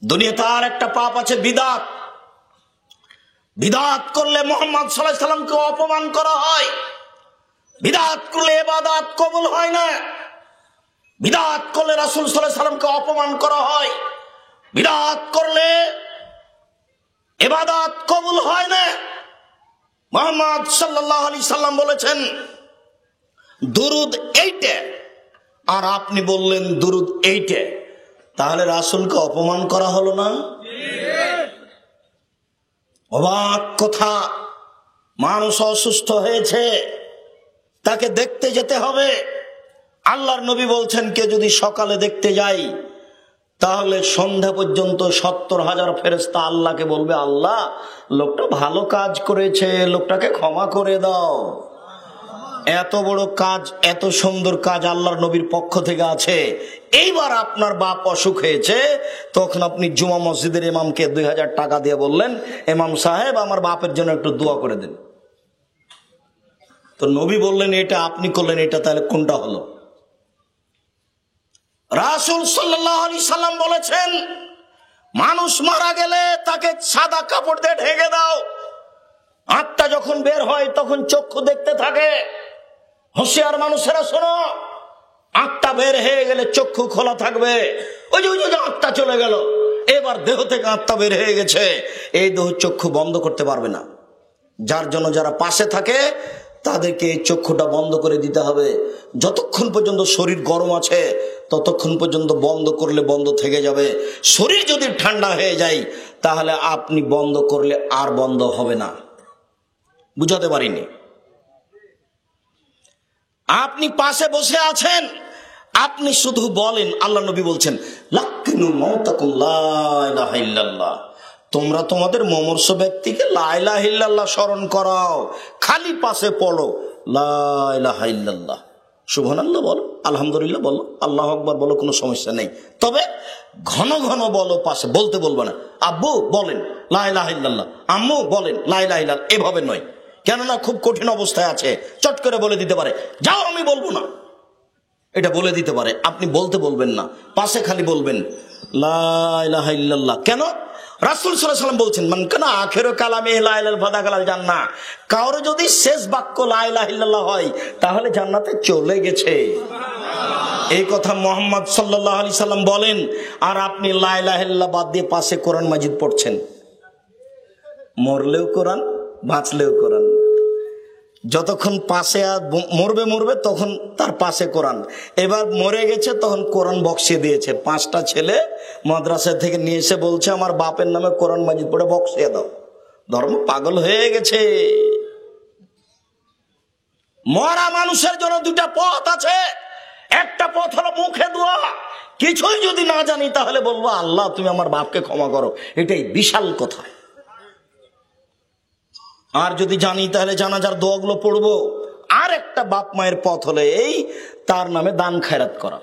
দুনিয়াতে আর একটা পাপ আছে, বিদআত। বিদআত করলে মুহাম্মদ সাল্লাল্লাহু আলাইহি সাল্লামকে অপমান করা হয়। বিদআত করলে ইবাদত কবুল হয় না। বিদআত করলে রাসূল সাল্লাল্লাহু আলাইহি সাল্লামকে অপমান করা হয়। বিদআত করলে ইবাদত কবুল হয় না। মুহাম্মদ সাল্লাল্লাহু আলাইহি সাল্লাম বলেছেন দুরুদ এইটা, আর আপনি বললেন দুরুদ এইটা, তাহলে রাসূলকে অপমান করা হলো না? অবাক কথা, মানুষ অসুস্থ হয়েছে, তাকে দেখতে যেতে হবে। আল্লাহর নবী বলছেন কে যদি সকালে দেখতে যাই তাহলে সন্ধ্যা পর্যন্ত 70,000 ফেরেশতা আল্লাহকে বলবে, আল্লাহ লোকটা ভালো কাজ করেছে, লোকটাকে ক্ষমা করে দাও। এত বড় কাজ, এত সুন্দর কাজ আল্লাহর নবীর পক্ষ থেকে আছে। এইবার আপনার বাপ অসুখ হয়েছে, তখন আপনি জুমা মসজিদের ইমামকে 2000 টাকা দিয়ে বললেন, ইমাম সাহেব আমার বাপের জন্য একটু দোয়া করে দেন। তো নবী বললেন এটা, আপনি করলেন এটা, তাহলে কোনটা হলো? রাসূল সাল্লাল্লাহু আলাইহি সাল্লাম বলেছেন মানুষ মারা গেলে তাকে সাদা কাপড় দিয়ে ঢেকে দাও। আত্মা যখন বের হয় তখন চক্ষু দেখতে থাকে। হুঁশিয়ার মানুষেরা শোনো, আত্মা বের হয়ে গেলে চক্ষু খোলা থাকবে। ওই যে আত্মা চলে গেল, এবার দেহ থেকে আত্মা বের হয়ে গেছে, এই দেহ চক্ষু বন্ধ করতে পারবে না। যার জন্য যারা পাশে থাকে তাদেরকে এই চক্ষুটা বন্ধ করে দিতে হবে। যতক্ষণ পর্যন্ত শরীর গরম আছে ততক্ষণ পর্যন্ত বন্ধ করলে বন্ধ থেকে যাবে। শরীর যদি ঠান্ডা হয়ে যায় তাহলে আপনি বন্ধ করলে আর বন্ধ হবে না। বুঝাতে পারিনি? আপনি পাশে বসে আছেন, আপনি শুধু বলেন, আল্লাহ নবী বলছেন লাক্কিনু মাউতাকুম লা ইলাহা ইল্লাল্লাহ, তোমরা তোমাদের মমর্ষ ব্যক্তিকে লা ইলাহা ইল্লাল্লাহ স্মরণ করাও, খালি পাশে পড়ো লা ইলাহা ইল্লাল্লাহ, সুবহানাল্লাহ বলো, আলহামদুলিল্লাহ বলো, আল্লাহু আকবার বলো, কোনো সমস্যা নেই। তবে ঘন ঘন বলো, পাশে বলতে বলবো না। আব্বু বলেন লা ইলাহা ইল্লাল্লাহ, আম্মু বলেন লা ইলাহা ইল্লাল্লাহ, এভাবে নয়। কেননা খুব কঠিন অবস্থায় আছে, চট করে বলে দিতে পারে, যাও আমি বলবো না, এটা বলে দিতে পারে। আপনি বলতে বলবেন না, পাশে খালি বলবেন লা ইলাহা ইল্লাল্লাহ। কেন? রাসূল সাল্লাল্লাহু আলাইহি ওয়াসাল্লাম বলছেন মান কানা আখিরু কালামি লা ইলাহা ইল্লাল্লাহ ফাদাখালাল জান্নাহ, কার যদি শেষ বাক্য লা ইলাহা ইল্লাল্লাহ হয় তাহলে জান্নাতে চলে গেছে। এই কথা মুহাম্মদ সাল্লাল্লাহু আলাইহি সাল্লাম বলেন, আর আপনি লা ইলাহা ইল্লাল্লাহ বাদ দিয়ে পাশে কোরআন মাজিদ পড়ছেন। মরলেও কোরআন, বাঁচলেও কোরআন। যতক্ষণ পাশে মরবে তখন তার পাশে কোরআন। এবার মরে গেছে তখন কোরআন বক্সিয়ে দিয়েছে। 5টা ছেলে মাদ্রাসা থেকে নিয়ে এসে বলছে আমার বাপের নামে কোরআন মাজিদ পড়ে বক্সিয়ে দাও। ধর্ম পাগল হয়ে গেছে। মরা মানুষের জন্য 2টা পথ আছে। একটা পথ হলো মুখে দোয়া, কিছুই যদি না জানি তাহলে বলবো আল্লাহ তুমি আমার বাপকে ক্ষমা করো, এটাই বিশাল কথা। আর যদি জানি তাহলে জানাজার দোয়াগুলো পড়বো। আর একটা বাপ মায়ের পথ হলে এই তার নামে দান খায়রাত করা।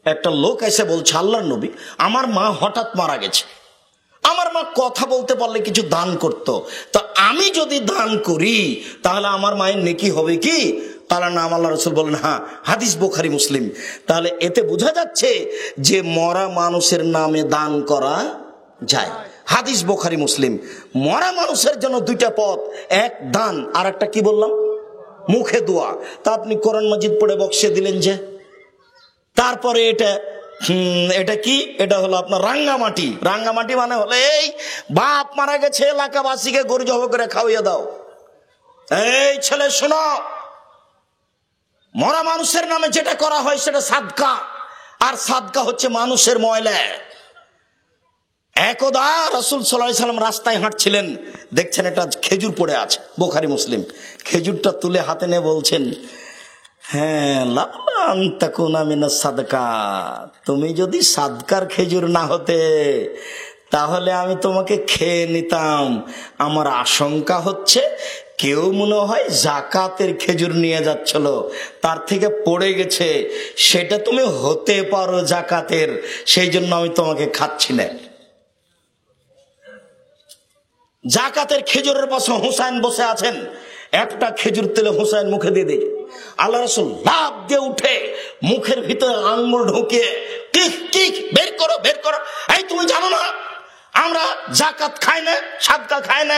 একটা লোক এসে বলছে আল্লাহর নবী আমার মা হঠাৎ মারা গেছে, আমার মা কথা বলতে পারলে কিছু দান করত, তো আমি যদি দান করি তাহলে আমার মায়ের নেকি হবে কি? তাহলে নাম আল্লাহ রাসূল বলেন হ্যাঁ, হাদিস বুখারী মুসলিম। তাহলে এতে বোঝা যাচ্ছে যে মরা মানুষের নামে দান করা যায়। হাদিস বুখারী মুসলিম। মরা মানুষের জন্য 2টা পথ, এক দান, আর একটা কি বললাম মুখে দোয়া। তা আপনি কোরআন মাজিদ পড়ে বক্সে দিলেন যে। তারপরে এটা কি? এটা হলো আপনার রাঙ্গামাটি। রাঙ্গামাটি মানে হলো এই বাপ মারা গেছে, এলাকাবাসীকে গরু জব করে খাওয়িয়ে দাও। এই ছেলে শোনো, মরা মানুষের নামে যেটা করা হয় সেটা সাদকা, আর সাদকা হচ্ছে মানুষের ময়লা। একদা রাসূল সাল্লাল্লাহু আলাইহি সাল্লাম রাস্তায় হাঁটছিলেন, দেখছেন একটা খেজুর পড়ে আছে, বুখারী মুসলিম। খেজুরটা তুলে হাতে নিয়ে বলছেন হ্যাঁ লাউলা আন তাকুনা মিনাস সাদকা, তুমি যদি সাদকার খেজুর না হতে তাহলে আমি তোমাকে খেয়ে নিতাম। আমার আশঙ্কা হচ্ছে কেউ মনে হয় জাকাতের খেজুর নিয়ে যাচ্ছিল, তার থেকে পড়ে গেছে, সেটা তুমি হতে পারো জাকাতের, সেই জন্য আমি তোমাকে খাচ্ছি না। জাকাতের খেজুরের পাশে হুসাইন বসে আছেন, একটা খেজুর তেলে হুসাইন মুখে দিয়ে দেয়। আল্লাহ রাসূল লাফ দিয়ে উঠে মুখের ভিতরে আঙ্গুল ঢুকিয়ে কিক কিক বের করো বের করো। এই তুমি জানো না আমরা জাকাত খাই না, সাদকা খায় না,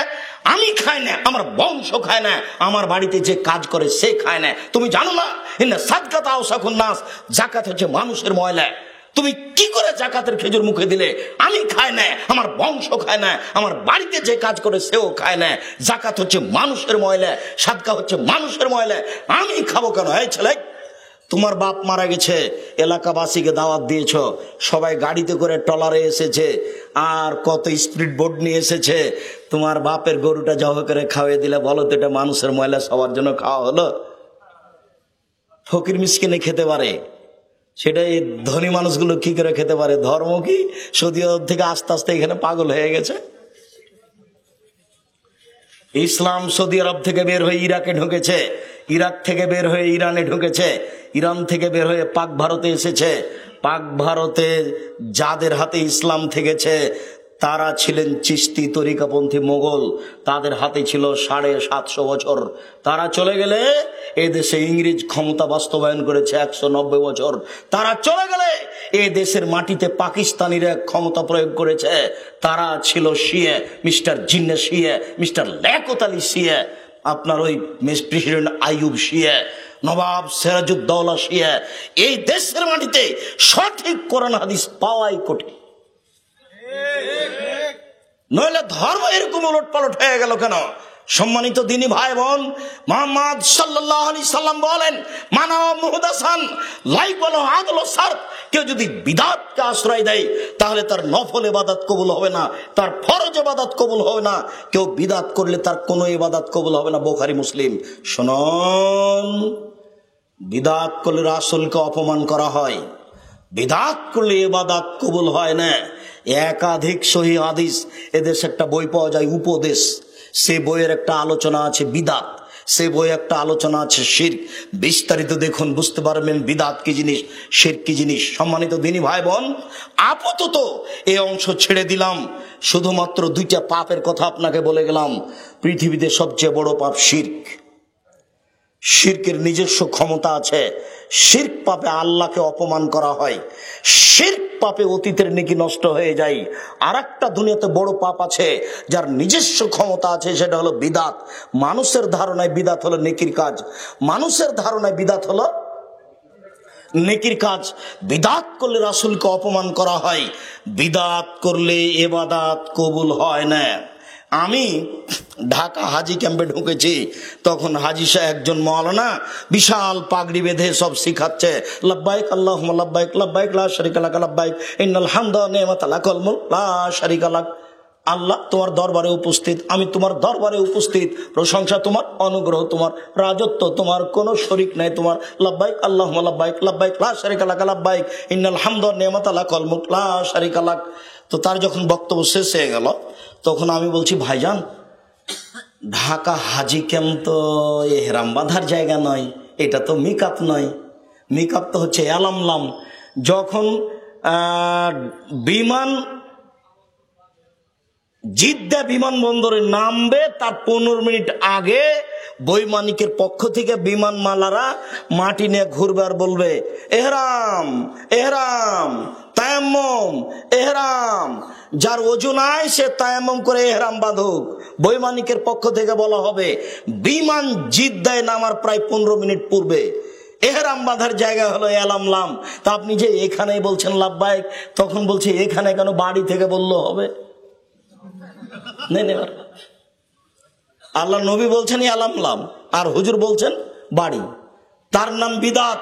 আমি খাই না, আমার বংশ খায় না, আমার বাড়িতে যে কাজ করে সে খায় না। তুমি জানো না ইন্না সাদকাত আওসাকুন নাস, জাকাত হচ্ছে মানুষের ময়লা। তুমি কি করে জাকাতের খেজুর মুখে দিলে? আমি খাই না, আমার বংশ খায় না, আমার বাড়িতে যে কাজ করে সেও খায় না। জাকাত হচ্ছে মানুষের ময়লা, সাদকা হচ্ছে মানুষের ময়লা, আমি খাবো কেন? এই ছেলে, তোমার বাপ মারা গেছে, এলাকাবাসীকে দাওয়াত দিয়েছ, সবাই গাড়িতে করে ট্রলারে এসেছে, আর কত স্পিড বোট নিয়ে এসেছে, তোমার বাপের গরুটা জবাই করে খাওয়াই দিলে, বলো তো এটা মানুষের ময়লা সবার জন্য খাওয়া হলো? ফকির মিসকিনে খেতে পারে, সেটা এই ধনী মানুষগুলো কি করে খেতে পারে? ধর্ম কি সৌদি আরব থেকে আস্তে আস্তে এখানে পাগল হয়ে গেছে? ইসলাম সৌদি আরব থেকে বের হয়ে ইরাকে ঢুকেছে, ইরাক থেকে বের হয়ে ইরানে ঢুকেছে, ইরান থেকে বের হয়ে পাক ভারতে এসেছে। পাক ভারতে যাদের হাতে ইসলাম থেকেছে তারা ছিলেন চিশতি তরিকাপন্থী মোগল, তাদের হাতে ছিল 750 বছর। তারা চলে গেলে এই দেশে ইংরেজ ক্ষমতা বাস্তবায়ন করেছে 190 বছর। তারা চলে গেলে এই দেশের মাটিতে পাকিস্তানিরা ক্ষমতা প্রয়োগ করেছে। তারা ছিল শিয়ে, মিস্টার জিন্না শিয়ে, মিস্টার লিয়াকত আলী শিয়ে, আপনার ওই প্রেসিডেন্ট আইয়ুব শিয়ে, নবাব সিরাজউদ্দৌলা শিয়ে। এই দেশের মাটিতে সঠিক কোরআন হাদিস পাওয়াই কঠিন। নইলে ধর্ম এরকম উলট পালট হয়ে গেল কেন? সম্মানিত দিনী ভাই বোন, মুহাম্মদ সাল্লাল্লাহু আলাইহি সাল্লাম বলেন, মানা মুহদাসান লাইকুল আদল সারত, কেউ যদি বিদআতকে আশ্রয় দেয় তাহলে তার নফল ইবাদত কবুল হবে না, তার ফরজ ইবাদত কবুল হবে না। কেউ বিদআত করলে তার কোনো ইবাদত কবুল হবে না। বুখারী মুসলিম। শুনুন, বিদআত করলে রাসূলকে অপমান করা হয়, বিদআত করলে ইবাদত কবুল হয় না। একাধিক সহিহ হাদিস, এদেশে একটা বই পাওয়া যায় উপদেশ, সে বইয়ের একটা আলোচনা আছে বিদআত, সে বই একটা আলোচনা আছে শিরক। বিস্তারিত দেখুন, বুঝতে পারবেন বিদআত কি জিনিস, শিরক কি জিনিস। সম্মানিত দিনী ভাই বোন, আপাতত এই অংশ ছেড়ে দিলাম, শুধুমাত্র 2টা পাপের কথা আপনাকে বলে গেলাম। পৃথিবীতে সবচেয়ে বড় পাপ শিরক। শিরকের নিজস্ব ক্ষমতা আছে। শিরক পাপে আল্লাহকে অপমান করা হয়, শিরক পাপে অতীতের নেকি নষ্ট হয়ে যায়। আর একটা দুনিয়াতে বড় পাপ আছে যার নিজস্ব ক্ষমতা আছে, সেটা হলো বিদআত। মানুষের ধারণায় বিদআত হলো নেকির কাজ, মানুষের ধারণায় বিদআত হলো নেকির কাজ। বিদআত করলে রাসূলকে অপমান করা হয়, বিদআত করলে ইবাদত কবুল হয় না। আমি ঢাকা হাজি ক্যাম্পে ঢুকেছি, তখন হাজি সাহেব একজন মাওলানা বিশাল পাগড়ি বেঁধে সব শিখাচ্ছে, লাব্বাইক আল্লাহুম্মা লাব্বাইক, লাব্বাইক লা শারীকা লাক, লাব্বাইক ইন্নাল হামদা ওয়া নি'মাতা লাকাল মুলক লা শারীকা লাক। আল্লাহ তোমার দরবারে উপস্থিত, আমি তোমার দরবারে উপস্থিত, প্রশংসা তোমার, অনুগ্রহ তোমার, রাজত্ব তোমার, কোনো শরীক নাই তোমার। লাব্বাইক আল্লাহুম্মা লাব্বাইক, লাব্বাইক লা শারীকা লাক, লাব্বাইক ইন্নাল হামদা ওয়া নি'মাতা লাকাল মুলক লা শারীকা লাক। তো তার যখন বক্তব্য শেষ হয়ে গেল, তখন আমি বলছি, ভাইজান, ঢাকা হাজি ক্যাম্প তো এহরাম বাঁধার জায়গা নয়, এটা তো মিকাত নয়, মিকাত তো হচ্ছে এলামলাম। যখন বিমান জিদ্দা বিমানবন্দরে নামবে তার 15 মিনিট আগে বৈমানিকের পক্ষ থেকে বিমানমালারা মাটি নিয়ে ঘুরবে আর বলবে, এহরাম এহরাম, তায়াম্মুম এহরাম। যার ওযু নাই সে তায়াম্মুম করে এহরাম বাঁধুক। বৈমানিকের পক্ষ থেকে বলা হবে, বিমান জিদ্দায় নামার প্রায় 15 মিনিট পূর্বে এহরাম বাঁধার জায়গা হলো এলামলাম। তা আপনি যে এখানেই বলছেন লাব্বাইক, তখন বলছে এখানে কেন, বাড়ি থেকে বললো হবে? আল্লাহ নবী বলছেন এলামলাম, আর হুজুর বলছেন বাড়ি, তার নাম বিদআত।